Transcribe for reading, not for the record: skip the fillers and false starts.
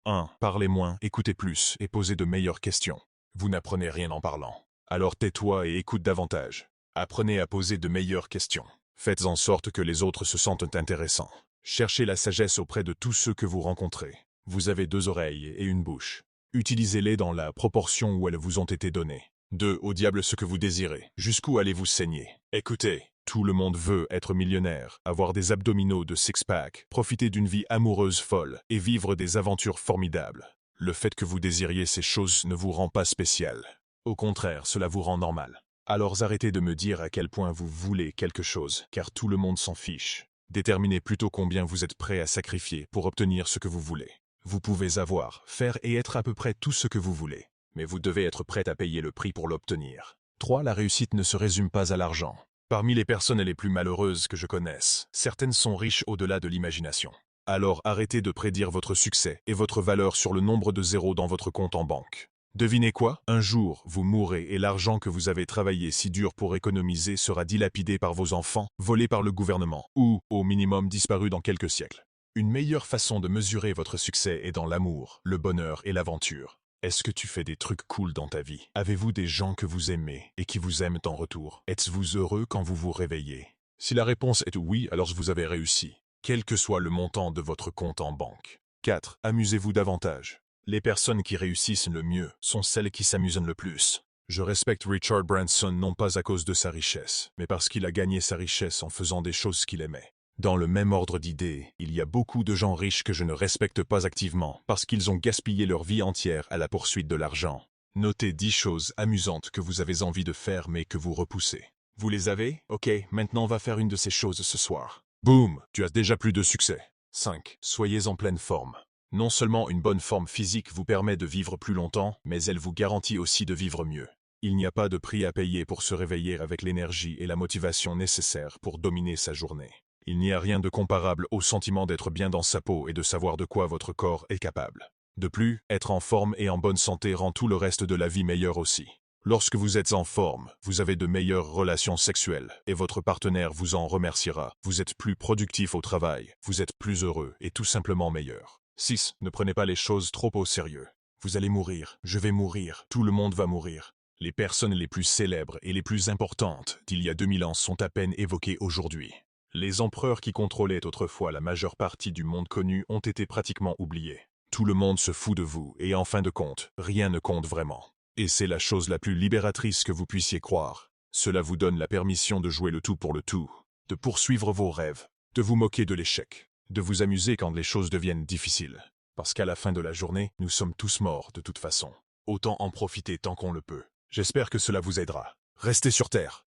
1. Parlez moins, écoutez plus et posez de meilleures questions. Vous n'apprenez rien en parlant. Alors tais-toi et écoute davantage. Apprenez à poser de meilleures questions. Faites en sorte que les autres se sentent intéressants. Cherchez la sagesse auprès de tous ceux que vous rencontrez. Vous avez 2 oreilles et une bouche. Utilisez-les dans la proportion où elles vous ont été données. 2. Au diable ce que vous désirez. Jusqu'où allez-vous saigner? Écoutez, tout le monde veut être millionnaire, avoir des abdominaux de six-pack, profiter d'une vie amoureuse folle et vivre des aventures formidables. Le fait que vous désiriez ces choses ne vous rend pas spécial. Au contraire, cela vous rend normal. Alors arrêtez de me dire à quel point vous voulez quelque chose, car tout le monde s'en fiche. Déterminez plutôt combien vous êtes prêt à sacrifier pour obtenir ce que vous voulez. Vous pouvez avoir, faire et être à peu près tout ce que vous voulez, mais vous devez être prêt à payer le prix pour l'obtenir. 3. La réussite ne se résume pas à l'argent. Parmi les personnes les plus malheureuses que je connaisse, certaines sont riches au-delà de l'imagination. Alors arrêtez de prédire votre succès et votre valeur sur le nombre de zéros dans votre compte en banque. Devinez quoi? Un jour, vous mourrez et l'argent que vous avez travaillé si dur pour économiser sera dilapidé par vos enfants, volé par le gouvernement, ou, au minimum, disparu dans quelques siècles. Une meilleure façon de mesurer votre succès est dans l'amour, le bonheur et l'aventure. Est-ce que tu fais des trucs cool dans ta vie? Avez-vous des gens que vous aimez et qui vous aiment en retour? Êtes-vous heureux quand vous vous réveillez? Si la réponse est oui, alors vous avez réussi, quel que soit le montant de votre compte en banque. 4. Amusez-vous davantage. Les personnes qui réussissent le mieux sont celles qui s'amusent le plus. Je respecte Richard Branson non pas à cause de sa richesse, mais parce qu'il a gagné sa richesse en faisant des choses qu'il aimait. Dans le même ordre d'idées, il y a beaucoup de gens riches que je ne respecte pas activement parce qu'ils ont gaspillé leur vie entière à la poursuite de l'argent. Notez 10 choses amusantes que vous avez envie de faire mais que vous repoussez. Vous les avez? Ok, maintenant on va faire une de ces choses ce soir. Boum, tu as déjà plus de succès. 5. Soyez en pleine forme. Non seulement une bonne forme physique vous permet de vivre plus longtemps, mais elle vous garantit aussi de vivre mieux. Il n'y a pas de prix à payer pour se réveiller avec l'énergie et la motivation nécessaires pour dominer sa journée. Il n'y a rien de comparable au sentiment d'être bien dans sa peau et de savoir de quoi votre corps est capable. De plus, être en forme et en bonne santé rend tout le reste de la vie meilleur aussi. Lorsque vous êtes en forme, vous avez de meilleures relations sexuelles et votre partenaire vous en remerciera. Vous êtes plus productif au travail, vous êtes plus heureux et tout simplement meilleur. 6. Ne prenez pas les choses trop au sérieux. Vous allez mourir, je vais mourir, tout le monde va mourir. Les personnes les plus célèbres et les plus importantes d'il y a 2000 ans sont à peine évoquées aujourd'hui. Les empereurs qui contrôlaient autrefois la majeure partie du monde connu ont été pratiquement oubliés. Tout le monde se fout de vous et en fin de compte, rien ne compte vraiment. Et c'est la chose la plus libératrice que vous puissiez croire. Cela vous donne la permission de jouer le tout pour le tout, de poursuivre vos rêves, de vous moquer de l'échec, de vous amuser quand les choses deviennent difficiles. Parce qu'à la fin de la journée, nous sommes tous morts de toute façon. Autant en profiter tant qu'on le peut. J'espère que cela vous aidera. Restez sur Terre.